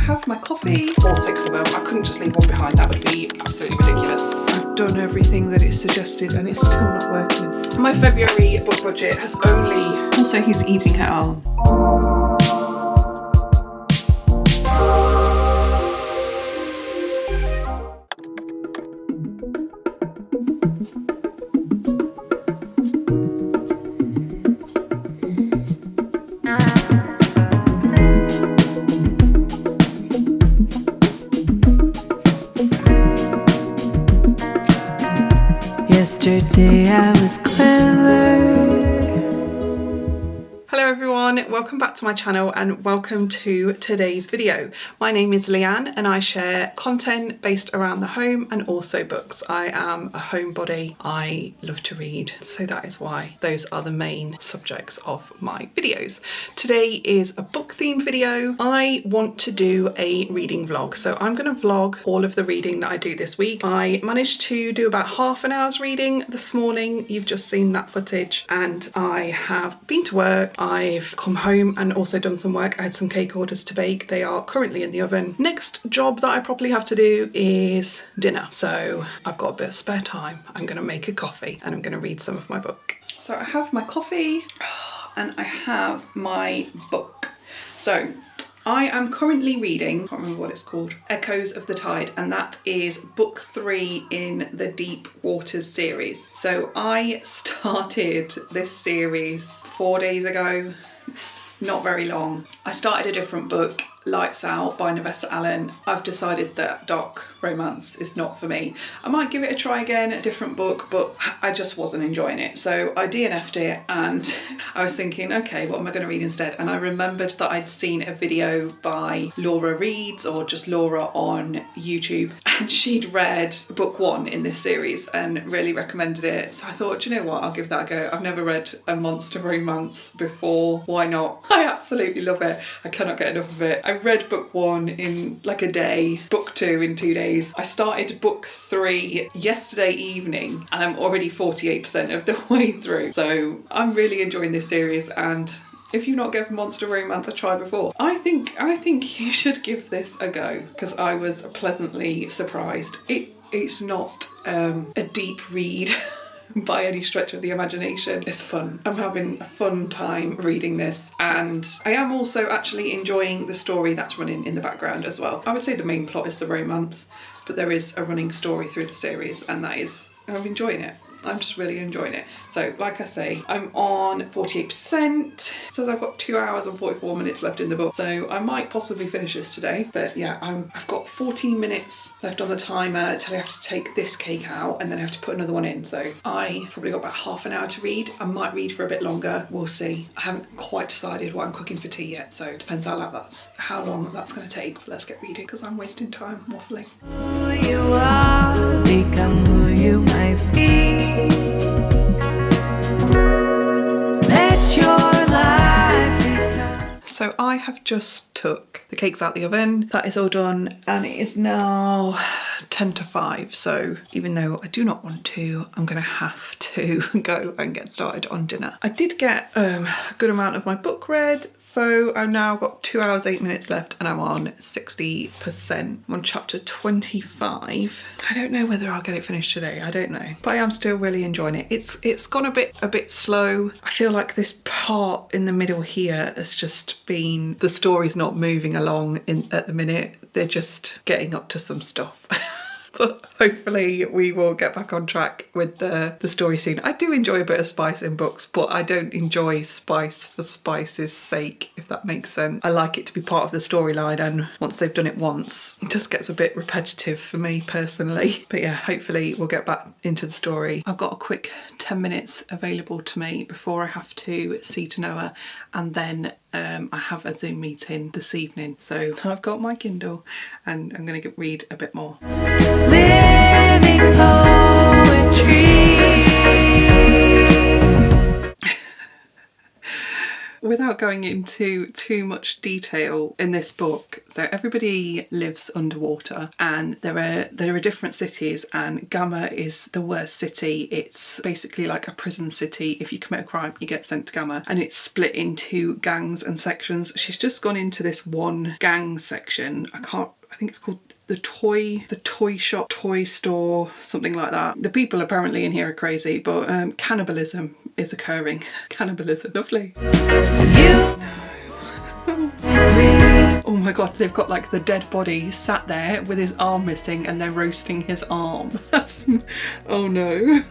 have my coffee, or 6 of them. I couldn't just leave one behind, that would be absolutely ridiculous. I've done everything that it's suggested and it's still not working. My February book budget has only... Also, he's eating her arm. Yesterday I was clever. Hello everyone, welcome back to my channel and welcome to today's video. My name is Leanne and I share content based around the home and also books. I am a homebody. I love to read, so that is why those are the main subjects of my videos. Today is a book themed video. I want to do a reading vlog, so I'm going to vlog all of the reading that I do this week. I managed to do about half an hour's reading this morning. You've just seen that footage, and I have been to work. I've come home and also done some work. I had some cake orders to bake. They are currently in the oven. Next job that I probably have to do is dinner. So I've got a bit of spare time. I'm going to make a coffee and I'm going to read some of my book. So I have my coffee and I have my book. So I am currently reading, I can't remember what it's called, Echoes of the Tide, and that is book 3 in the Deep Waters series. So I started this series 4 days ago, not very long. I started a different book, Lights Out by Nevessa Allen. I've decided that dark romance is not for me. I might give it a try again, a different book, but I just wasn't enjoying it. So I DNF'd it and I was thinking, okay, what am I going to read instead? And I remembered that I'd seen a video by Laura Reads, or just Laura on YouTube, and she'd read book 1 in this series and really recommended it. So I thought, you know what, I'll give that a go. I've never read a monster romance before. Why not? I absolutely love it. I cannot get enough of it. I read book 1 in like a day, book 2 in 2 days. I started book 3 yesterday evening and I'm already 48% of the way through. So I'm really enjoying this series, and if you've not given monster romance a try before, I think you should give this a go, because I was pleasantly surprised. It's not a deep read by any stretch of the imagination. It's fun. I'm having a fun time reading this, and I am also actually enjoying the story that's running in the background as well. I would say the main plot is the romance, but there is a running story through the series, and I'm enjoying it. I'm just really enjoying it. So like I say, I'm on 48%, so I've got 2 hours and 44 minutes left in the book, so I might possibly finish this today. But yeah, I've got 14 minutes left on the timer till I have to take this cake out, and then I have to put another one in. So I probably got about half an hour to read. I might read for a bit longer, we'll see. I haven't quite decided what I'm cooking for tea yet, so it depends how long that's going to take. But let's get reading, because I'm wasting time waffling. Who you are, become who you might be. Let your life become. So I have just took the cakes out the oven. That is all done, and it is now 10 to 5. So even though I do not want to, I'm gonna have to go and get started on dinner. I did get a good amount of my book read, so I've now got 2 hours 8 minutes left and I'm on 60%. I'm on chapter 25. I don't know whether I'll get it finished today, I don't know, but I am still really enjoying it. It's gone a bit slow. I feel like this part in the middle here has just been, the story's not moving along at the minute. They're just getting up to some stuff. But hopefully we will get back on track with the story soon. I do enjoy a bit of spice in books, but I don't enjoy spice for spice's sake, if that makes sense. I like it to be part of the storyline, and once they've done it once, it just gets a bit repetitive for me personally. But yeah, hopefully we'll get back into the story. I've got a quick 10 minutes available to me before I have to see to Noah, and then I have a Zoom meeting this evening. So I've got my Kindle and I'm going to read a bit more. Living poetry. without going into too much detail in this book, so everybody lives underwater and there are different cities, and Gamma is the worst city. It's basically like a prison city. If you commit a crime, you get sent to Gamma, and it's split into gangs and sections. She's just gone into this one gang section. I think it's called the toy shop, toy store, something like that. The people apparently in here are crazy, but cannibalism is occurring. Cannibalism, lovely. Oh my god, they've got like the dead body sat there with his arm missing and they're roasting his arm. Oh no.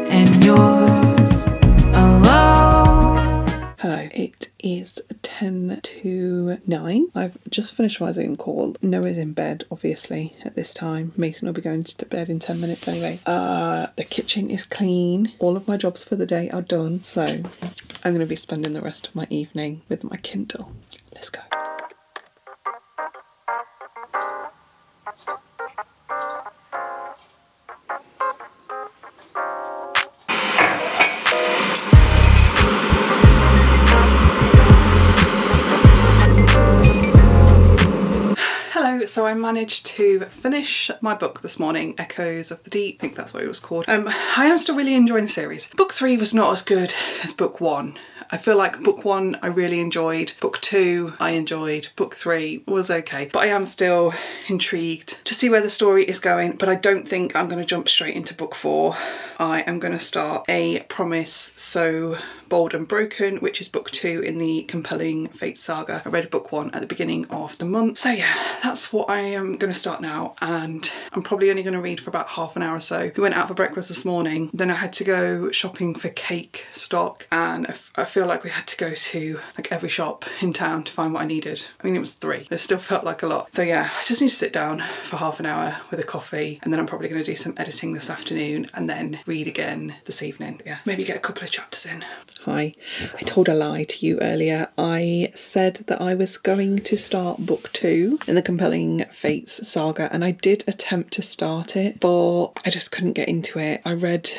And yours alone. Hello, it is 10 to 9. I've just finished my Zoom call. Noah's in bed, obviously, at this time. Mason will be going to bed in 10 minutes anyway. The kitchen is clean. All of my jobs for the day are done. So I'm going to be spending the rest of my evening with my Kindle. Let's go. So I managed to finish my book this morning, Echoes of the Deep. I think that's what it was called. I am still really enjoying the series. Book 3 was not as good as book 1. I feel like book 1 I really enjoyed. Book 2 I enjoyed. Book 3 was okay. But I am still intrigued to see where the story is going. But I don't think I'm going to jump straight into book 4. I am going to start A Promise So Bold and Broken, which is book 2 in the Compelling Fate saga. I read book 1 at the beginning of the month. So yeah, that's what I am going to start now, and I'm probably only going to read for about half an hour or so. We went out for breakfast this morning, then I had to go shopping for cake stock, and I feel like we had to go to like every shop in town to find what I needed. I mean, it was 3. It still felt like a lot. So yeah, I just need to sit down for half an hour with a coffee, and then I'm probably going to do some editing this afternoon and then read again this evening. Yeah, maybe get a couple of chapters in. Hi, I told a lie to you earlier. I said that I was going to start book 2 in the Compelling Fates saga, and I did attempt to start it, but I just couldn't get into it. I read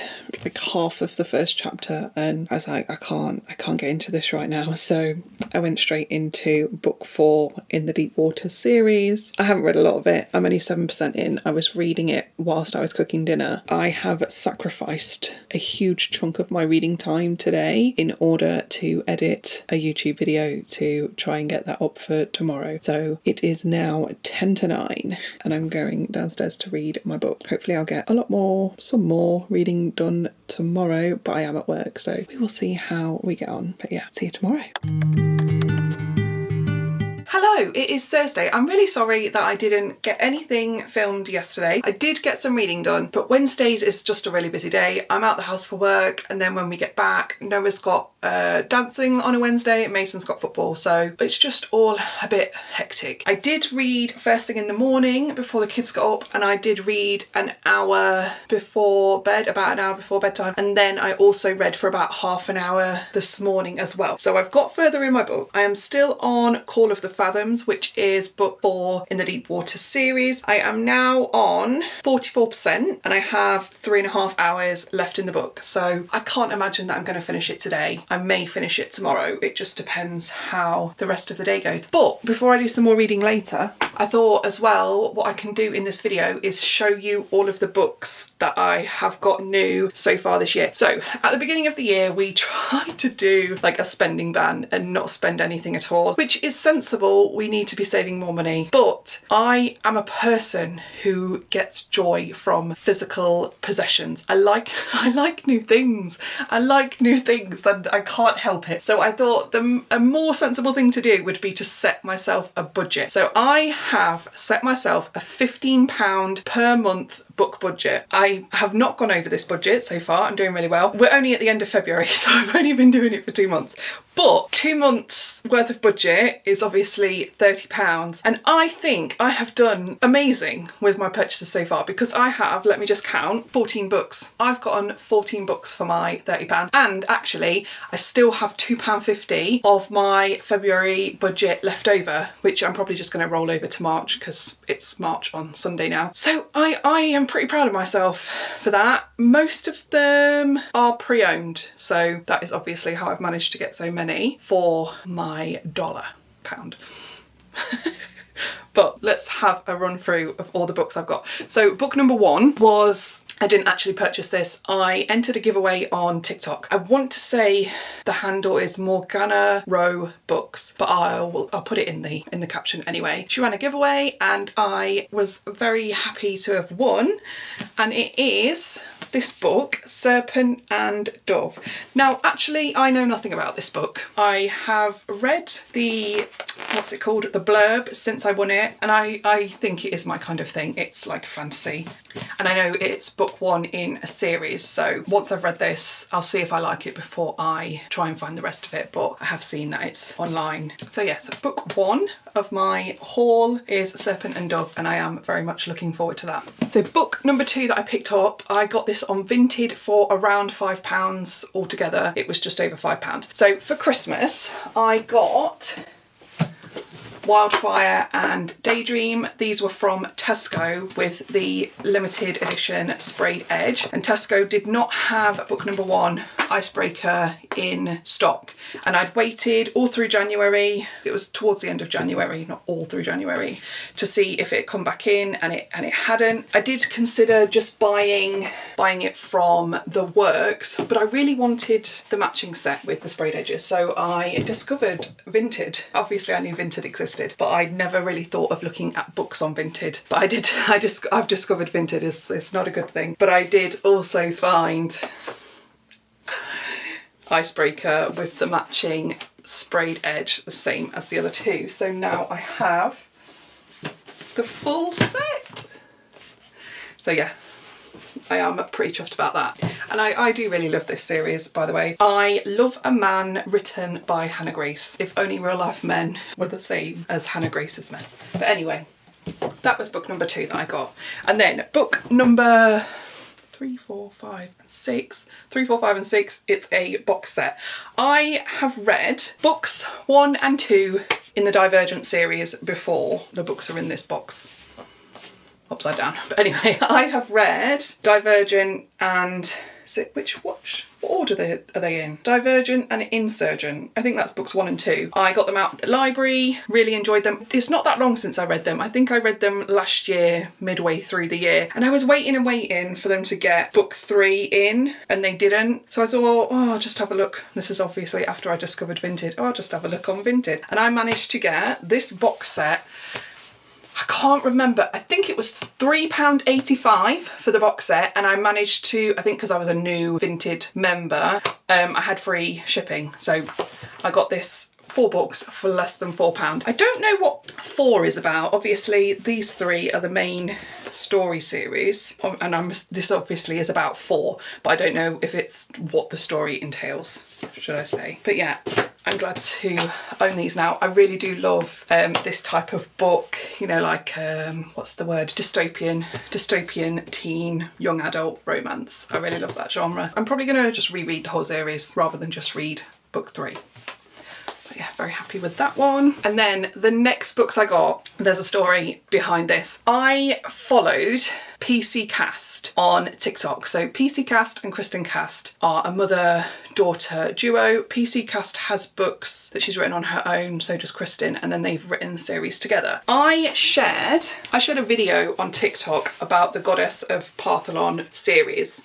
like half of the first chapter and I was like, I can't get into this right now. So I went straight into book 4 in the Deepwater series. I haven't read a lot of it. I'm only 7% in. I was reading it whilst I was cooking dinner. I have sacrificed a huge chunk of my reading time today in order to edit a YouTube video to try and get that up for tomorrow. So it is now 10 to 9 and I'm going downstairs to read my book. Hopefully I'll get some more reading done tomorrow, but I am at work, so we will see how we get on. But yeah, see you tomorrow. Hello, it is Thursday. I'm really sorry that I didn't get anything filmed yesterday. I did get some reading done, but Wednesdays is just a really busy day. I'm out the house for work, and then when we get back, Noah's got dancing on a Wednesday and Mason's got football, so it's just all a bit hectic. I did read first thing in the morning before the kids got up, and I did read an hour before bed, about an hour before bedtime, and then I also read for about half an hour this morning as well. So I've got further in my book. I am still on Call of the Fathoms, which is book 4 in the Deepwater series. I am now on 44% and I have 3.5 hours left in the book, so I can't imagine that I'm going to finish it today. I may finish it tomorrow. It just depends how the rest of the day goes. But before I do some more reading later, I thought as well what I can do in this video is show you all of the books that I have got new so far this year. So at the beginning of the year we tried to do like a spending ban and not spend anything at all, which is sensible. We need to be saving more money, but I am a person who gets joy from physical possessions. I like new things. I like new things and I can't help it. So I thought a more sensible thing to do would be to set myself a budget. So I have set myself a £15 per month book budget. I have not gone over this budget so far. I'm doing really well. We're only at the end of February, so I've only been doing it for 2 months. But 2 months worth of budget is obviously £30. And I think I have done amazing with my purchases so far because I have, let me just count, 14 books. I've gotten 14 books for my £30. And actually, I still have £2.50 of my February budget left over, which I'm probably just going to roll over to March because it's March on Sunday now. So I am I'm pretty proud of myself for that. Most of them are pre-owned, so that is obviously how I've managed to get so many for my £1. But let's have a run through of all the books I've got. So book number 1 was, I didn't actually purchase this, I entered a giveaway on TikTok. I want to say the handle is Morgana Rowe Books, but I'll put it in the caption anyway. She ran a giveaway and I was very happy to have won, and it is this book, Serpent and Dove. Now actually I know nothing about this book. I have read the, what's it called, the blurb since I won it, and I think it is my kind of thing. It's like fantasy, and I know it's book 1 in a series, so once I've read this I'll see if I like it before I try and find the rest of it, but I have seen that it's online. So yes, book 1 of my haul is Serpent and Dove, and I am very much looking forward to that. So book number 2 that I picked up, I got this on Vinted for around £5 altogether. It was just over £5. So for Christmas I got Wildfire and Daydream. These were from Tesco with the limited edition sprayed edge, and Tesco did not have book number 1, Icebreaker, in stock, and I'd waited all through January, it was towards the end of January, not all through January, to see if it had come back in, and it hadn't. I did consider just buying it from the works, but I really wanted the matching set with the sprayed edges, so I discovered Vinted. Obviously I knew Vinted existed, but I'd never really thought of looking at books on Vinted, but I did. I've discovered Vinted is not a good thing, but I did also find Icebreaker with the matching sprayed edge, the same as the other 2. So now I have the full set. So yeah, I am pretty chuffed about that. And I do really love this series, by the way. I love a man written by Hannah Grace. If only real life men were the same as Hannah Grace's men. But anyway, that was book number 2 that I got. And then book number 3, 4, 5 and 6. 3, 4, 5 and 6, it's a box set. I have read books 1 and 2 in the Divergent series before. The books are in this box. Upside down. But anyway, I have read Divergent and what order are they in? Divergent and Insurgent. I think that's books 1 and 2. I got them out at the library, really enjoyed them. It's not that long since I read them. I think I read them last year, midway through the year, and I was waiting and waiting for them to get book 3 in, and they didn't. So I thought, oh, I'll just have a look. This is obviously after I discovered Vinted. Oh, I'll just have a look on Vinted. And I managed to get this box set. I can't remember, I think it was £3.85 for the box set, and I managed to, I think because I was a new Vinted member, I had free shipping. So I got this 4 books for less than £4. I don't know what 4 is about. Obviously these 3 are the main story series, and this obviously is about 4, but I don't know if it's what the story entails, should I say. But yeah, I'm glad to own these now. I really do love this type of book, you know, like, what's the word? Dystopian teen, young adult romance. I really love that genre. I'm probably going to just reread the whole series rather than just read book 3. But yeah, very happy with that one. And then the next books I got, there's a story behind this. I followed PC Cast on TikTok. So PC Cast and Kristen Cast are a mother-daughter duo. PC Cast has books that she's written on her own, so does Kristen, and then they've written series together. I shared a video on TikTok about the Goddess of Partholon series.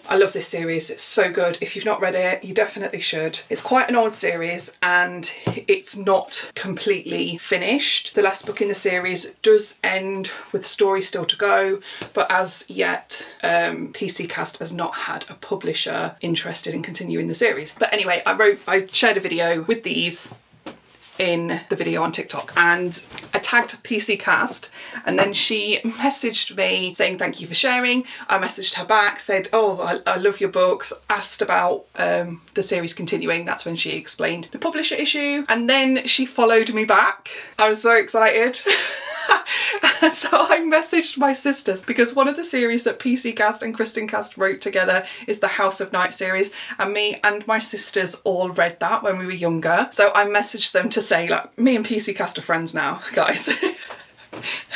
I love this series, it's so good. If you've not read it, you definitely should. It's quite an old series and it's not completely finished. The last book in the series does end with story still to go, but as yet PC Cast has not had a publisher interested in continuing the series. But anyway, I shared a video with these in the video on TikTok, and I tagged PC Cast, and then she messaged me saying thank you for sharing. I messaged her back, said, oh, I love your books, asked about the series continuing. That's when she explained the publisher issue, and then she followed me back. I was so excited. So I messaged my sisters, because one of the series that PC Cast and Kristen Cast wrote together is the House of Night series, and me and my sisters all read that when we were younger. So I messaged them to say, like, me and PC Cast are friends now, guys.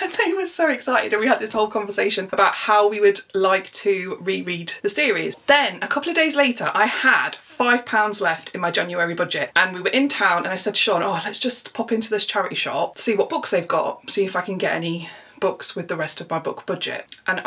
And they were so excited, and we had this whole conversation about how we would like to reread the series. Then a couple of days later, I had £5 left in my January budget, and we were in town, and I said to Sean, oh, let's just pop into this charity shop, see what books they've got, see if I can get any books with the rest of my book budget. And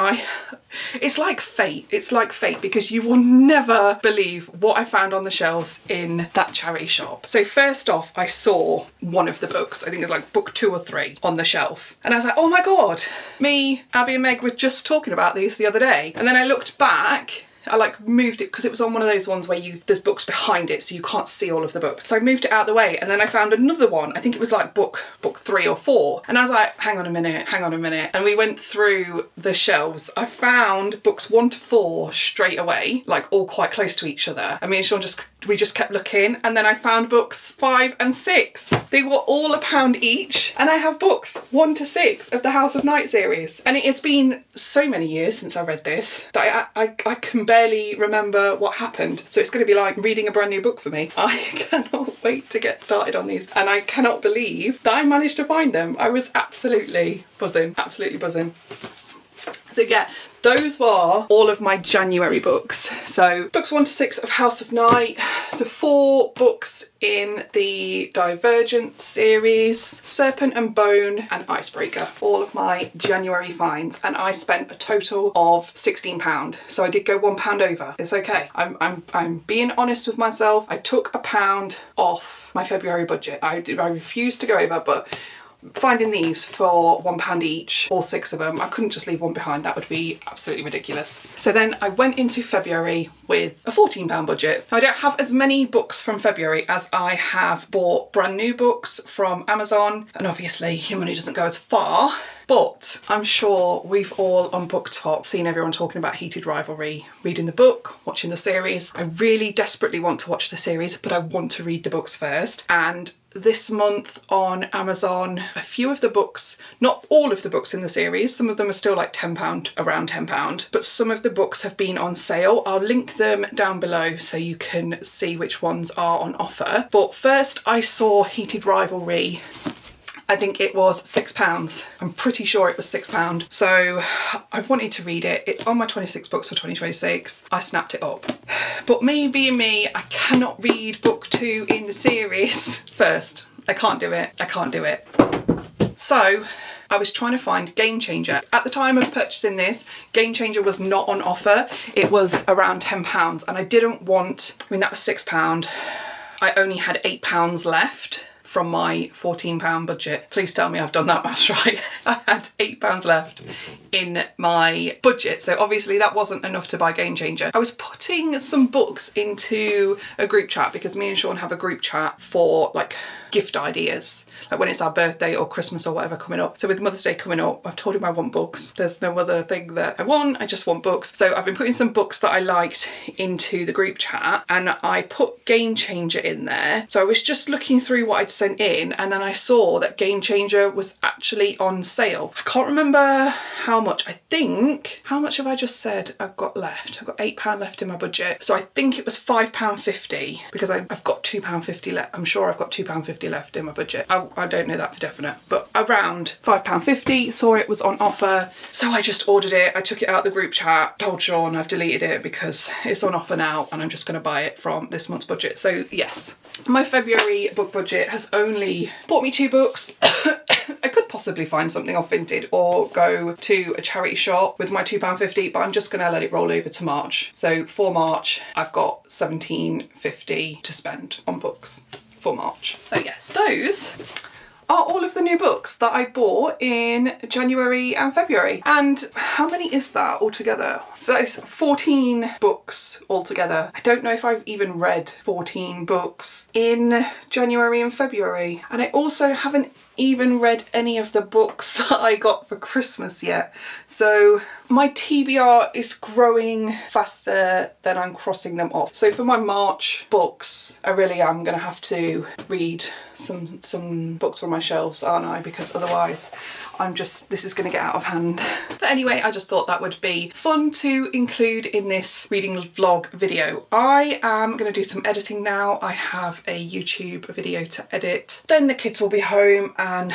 it's like fate. It's like fate, because you will never believe what I found on the shelves in that charity shop. So first off, I saw one of the books, I think it's like book 2 or 3 on the shelf. And I was like, oh my God, me, Abby and Meg were just talking about these the other day. And then I looked back, I like moved it because it was on one of those ones where there's books behind it so you can't see all of the books. So I moved it out of the way, and then I found another one. I think it was like book 3 or 4. And I was like, hang on a minute. And we went through the shelves. I found books 1 to 4 straight away, like all quite close to each other. I mean, Sean we just kept looking, and then I found books 5 and 6. They were all £1 each, and I have books 1 to 6 of the House of Night series. And it has been so many years since I read this that I can barely remember what happened. So it's going to be like reading a brand new book for me. I cannot wait to get started on these, and I cannot believe that I managed to find them. I was absolutely buzzing. So yeah, those were all of my January books. So books 1 to 6 of House of Night, the 4 books in the Divergent series, Serpent and Bone and Icebreaker, all of my January finds, and I spent a total of £16. So I did go £1 over. It's okay. I'm being honest with myself. I took £1 off my February budget. I refused to go over, but finding these for £1 each, all 6 of them, I couldn't just leave one behind. That would be absolutely ridiculous. So then I went into February with a £14 budget. I don't have as many books from February as I have bought brand new books from Amazon, and obviously your money doesn't go as far, but I'm sure we've all on BookTok seen everyone talking about Heated Rivalry, reading the book, watching the series. I really desperately want to watch the series, but I want to read the books first. And this month on Amazon, a few of the books, not all of the books in the series, some of them are still like £10, around £10, but some of the books have been on sale. I'll link them down below so you can see which ones are on offer. But first I saw Heated Rivalry. I think it was £6. I'm pretty sure it was £6. So I've wanted to read it. It's on my 26 books for 2026. I snapped it up. But me being me, I cannot read book 2 in the series first. I can't do it. So I was trying to find Game Changer. At the time of purchasing this, Game Changer was not on offer. It was around £10, and I didn't want, I mean, that was £6. I only had £8 left from my £14 budget. Please tell me I've done that maths right. I had £8 left in my budget, so obviously that wasn't enough to buy Game Changer. I was putting some books into a group chat, because me and Sean have a group chat for like gift ideas, like when it's our birthday or Christmas or whatever coming up. So with Mother's Day coming up, I've told him I want books. There's no other thing that I want, I just want books. So I've been putting some books that I liked into the group chat, and I put Game Changer in there. So I was just looking through what I'd sent in, and then I saw that Game Changer was actually on sale. I can't remember how much. I think, how much have I just said I've got left? I've got £8 left in my budget. So I think it was £5.50, because I've got £2.50 left. I'm sure I've got £2.50 left in my budget. I don't know that for definite, but around £5.50. Saw it was on offer, so I just ordered it. I took it out the group chat, told Sean I've deleted it because it's on offer now, and I'm just going to buy it from this month's budget. So yes, my February book budget has only bought me 2 books. I could possibly find something off Vinted or go to a charity shop with my £2.50, but I'm just going to let it roll over to March. So for March, I've got £17.50 to spend on books for March. So yes, those are all of the new books that I bought in January and February. And how many is that altogether? So that's 14 books altogether. I don't know if I've even read 14 books in January and February. And I also haven't even read any of the books that I got for Christmas yet. So my TBR is growing faster than I'm crossing them off. So for my March books, I really am going to have to read some books from my shelves, aren't I? Because otherwise this is going to get out of hand. But anyway, I just thought that would be fun to include in this reading vlog video. I am going to do some editing now. I have a YouTube video to edit. Then the kids will be home and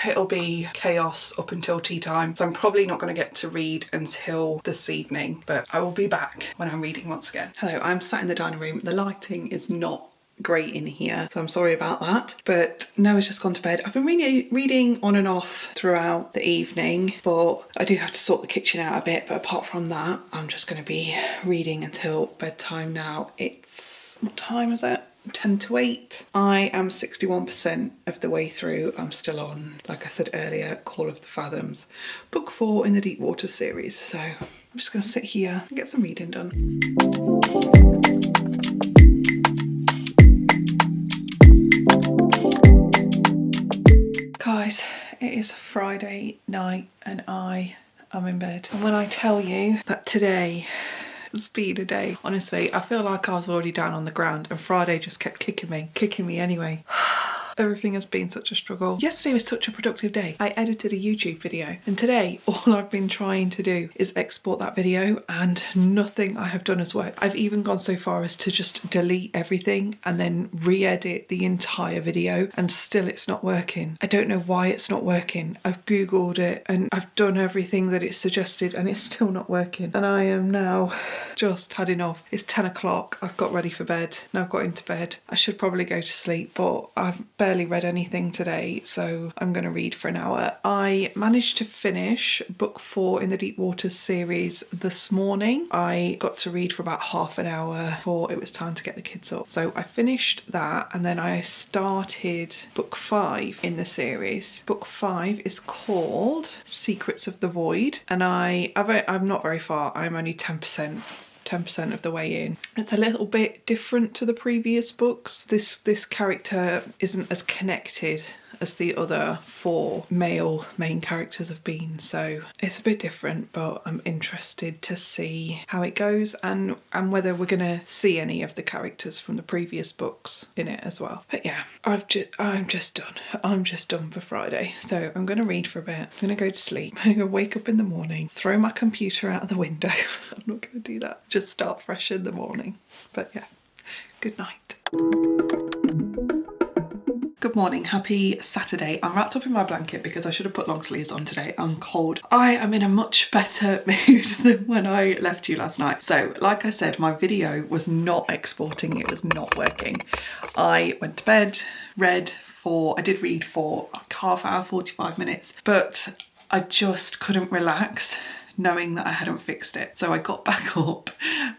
it'll be chaos up until tea time, so I'm probably not going to get to read until this evening, but I will be back when I'm reading once again. Hello, I'm sat in the dining room. The lighting is not great in here, so I'm sorry about that, but Noah's just gone to bed. I've been reading on and off throughout the evening, but I do have to sort the kitchen out a bit, but apart from that, I'm just going to be reading until bedtime now. It's, what time is it? 10 to 8. I am 61% of the way through. I'm still on, like I said earlier, Call of the Fathoms, book 4 in the Deepwater series, so I'm just going to sit here and get some reading done. Guys, it is Friday night and I am in bed. And when I tell you that today has been a day, honestly, I feel like I was already down on the ground and Friday just kept kicking me anyway. Everything has been such a struggle. Yesterday was such a productive day. I edited a YouTube video and today all I've been trying to do is export that video and nothing I have done has worked. I've even gone so far as to just delete everything and then re-edit the entire video and still it's not working. I don't know why it's not working. I've googled it and I've done everything that it suggested and it's still not working. And I am now just had enough. It's 10 o'clock. I've got ready for bed. Now I've got into bed. I should probably go to sleep, but I've barely read anything today, so I'm going to read for an hour. I managed to finish book 4 in the Deepwater series this morning. I got to read for about half an hour before it was time to get the kids up. So I finished that and then I started book 5 in the series. Book 5 is called Secrets of the Void and I'm not very far. I'm only 10% of the way in. It's a little bit different to the previous books. This character isn't as connected as the other 4 male main characters have been, so it's a bit different, but I'm interested to see how it goes and whether we're gonna see any of the characters from the previous books in it as well. But yeah, I'm just done. I'm just done for Friday, so I'm gonna read for a bit. I'm gonna go to sleep. I'm gonna wake up in the morning, throw my computer out of the window. I'm not gonna do that. Just start fresh in the morning. But yeah, good night. Good morning, happy Saturday. I'm wrapped up in my blanket because I should have put long sleeves on today. I'm cold. I am in a much better mood than when I left you last night. So like I said, my video was not exporting, it was not working. I went to bed, I did read for like half hour, 45 minutes, but I just couldn't relax knowing that I hadn't fixed it. So I got back up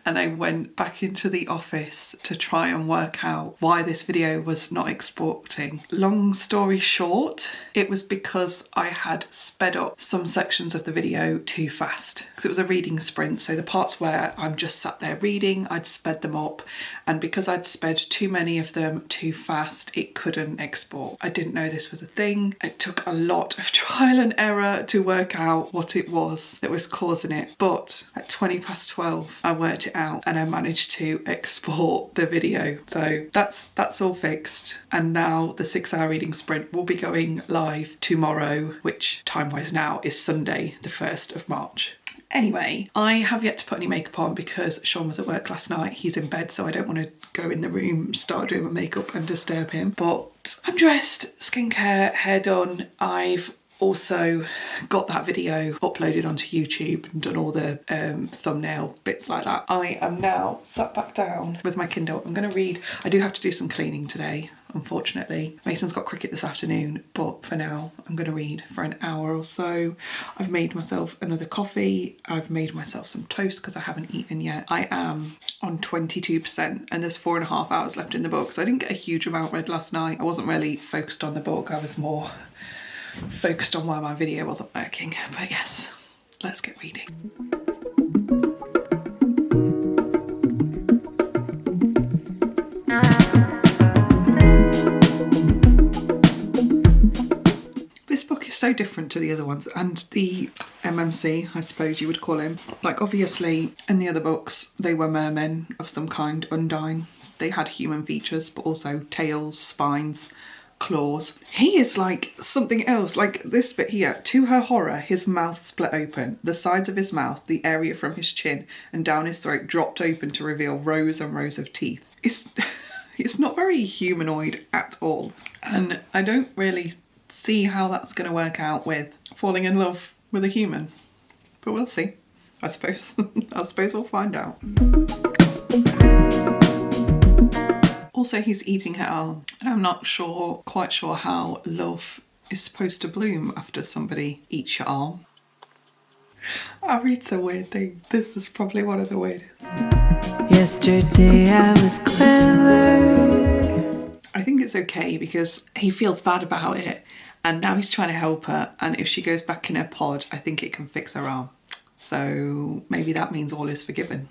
and I went back into the office to try and work out why this video was not exporting. Long story short, it was because I had sped up some sections of the video too fast. Because it was a reading sprint, so the parts where I'm just sat there reading, I'd sped them up, and because I'd sped too many of them too fast, it couldn't export. I didn't know this was a thing. It took a lot of trial and error to work out what it was that was causing it, but at 20 past 12 I worked it out and I managed to export the video. So that's all fixed, and now the 6-hour reading sprint will be going live tomorrow, which time-wise now is Sunday the 1st of March. Anyway, I have yet to put any makeup on because Sean was at work last night. He's in bed, so I don't want to go in the room, start doing my makeup and disturb him. But I'm dressed, skincare, hair done. I've also got that video uploaded onto YouTube and done all the thumbnail bits like that. I am now sat back down with my Kindle. I'm going to read. I do have to do some cleaning today, unfortunately. Mason's got cricket this afternoon, but for now I'm going to read for an hour or so. I've made myself another coffee. I've made myself some toast because I haven't eaten yet. I am on 22% and there's 4.5 hours left in the book, so I didn't get a huge amount read last night. I wasn't really focused on the book. I was more focused on why my video wasn't working. But yes, let's get reading. This book is so different to the other ones, and the MMC, I suppose you would call him. Like, obviously in the other books they were mermen of some kind, undying. They had human features but also tails, spines, claws. He is like something else. Like this bit here, to her horror, his mouth split open. The sides of his mouth, the area from his chin and down his throat dropped open to reveal rows and rows of teeth. It's not very humanoid at all. And I don't really see how that's going to work out with falling in love with a human. But we'll see, I suppose. I suppose we'll find out. Also, he's eating her arm, and I'm not quite sure how love is supposed to bloom after somebody eats your arm. I read some weird thing. This is probably one of the weirdest. Yesterday I was clever. I think it's okay because he feels bad about it, and now he's trying to help her, and if she goes back in her pod, I think it can fix her arm. So maybe that means all is forgiven.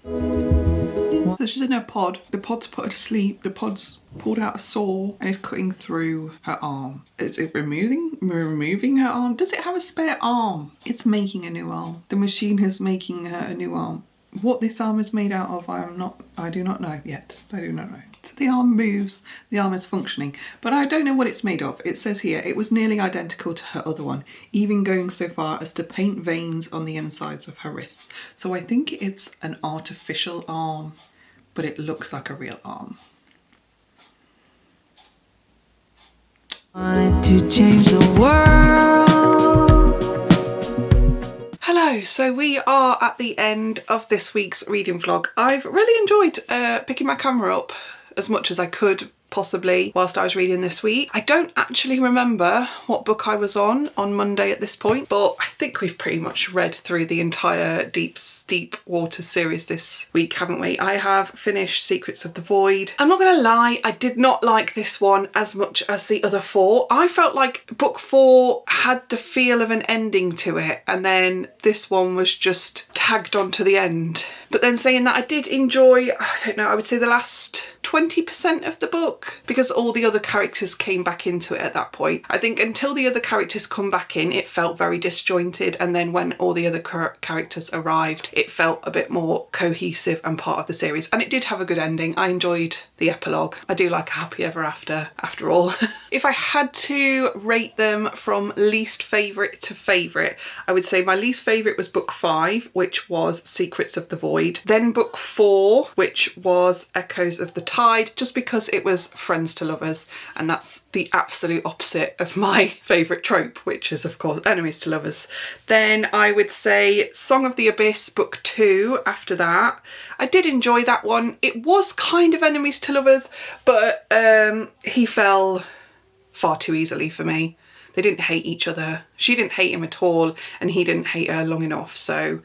So she's in her pod, the pod's put her to sleep, the pod's pulled out a saw and is cutting through her arm. Is it removing her arm? Does it have a spare arm? It's making a new arm. The machine is making her a new arm. What this arm is made out of, I do not know yet. I do not know. So the arm moves, the arm is functioning, but I don't know what it's made of. It says here, it was nearly identical to her other one, even going so far as to paint veins on the insides of her wrists. So I think it's an artificial arm, but it looks like a real arm. Wanted to change the world. Hello, so we are at the end of this week's reading vlog. I've really enjoyed picking my camera up as much as I could possibly whilst I was reading this week. I don't actually remember what book I was on Monday at this point, but I think we've pretty much read through the entire Deep Water series this week, haven't we? I have finished Secrets of the Void. I'm not gonna lie, I did not like this one as much as the other four. I felt like book 4 had the feel of an ending to it, and then this one was just tagged on to the end. But then saying that, I did enjoy, I don't know, I would say the last 20% of the book, because all the other characters came back into it at that point. I think until the other characters come back in, it felt very disjointed, and then when all the other characters arrived, it felt a bit more cohesive and part of the series. And it did have a good ending. I enjoyed the epilogue. I do like a happy ever after all. If I had to rate them from least favourite to favourite, I would say my least favourite was book 5, which was Secrets of the Void. Then book 4, which was Echoes of the Tide, just because it was friends to lovers, and that's the absolute opposite of my favourite trope, which is of course enemies to lovers. Then I would say Song of the Abyss, book 2 after that. I did enjoy that one. It was kind of enemies to lovers, but he fell far too easily for me. They didn't hate each other. She didn't hate him at all, and he didn't hate her long enough. So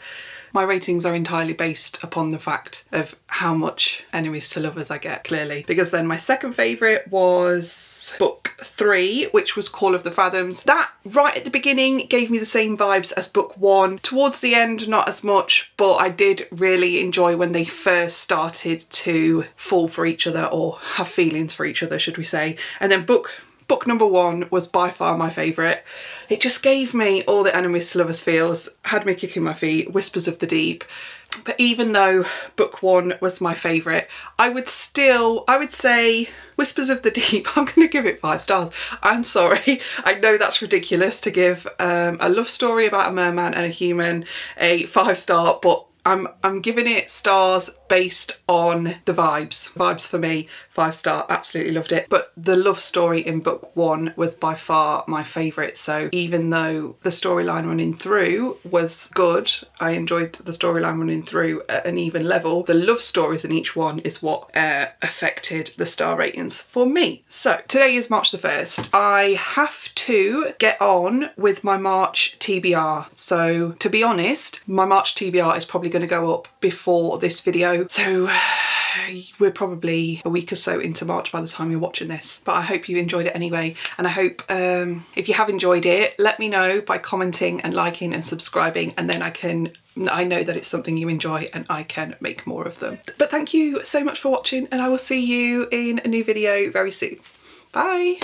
my ratings are entirely based upon the fact of how much enemies to lovers I get, clearly. Because then my second favourite was book 3, which was Call of the Fathoms. That, right at the beginning, gave me the same vibes as book 1. Towards the end, not as much, but I did really enjoy when they first started to fall for each other, or have feelings for each other, should we say. And then book number 1 was by far my favourite. It just gave me all the enemies to lovers feels, had me kicking my feet, Whispers of the Deep. But even though book 1 was my favourite, I would say Whispers of the Deep, I'm going to give it 5 stars. I'm sorry, I know that's ridiculous to give a love story about a merman and a human a 5-star, but I'm giving it stars based on the vibes. Vibes for me, 5-star, absolutely loved it. But the love story in book 1 was by far my favourite. So even though the storyline running through was good, I enjoyed the storyline running through at an even level, the love stories in each one is what affected the star ratings for me. So today is March the 1st. I have to get on with my March TBR. So to be honest, my March TBR is probably going to go up before this video, so we're probably a week or so into March by the time you're watching this, but I hope you enjoyed it anyway, and I hope if you have enjoyed it, let me know by commenting and liking and subscribing, and then I know that it's something you enjoy and I can make more of them. But thank you so much for watching, and I will see you in a new video very soon. Bye.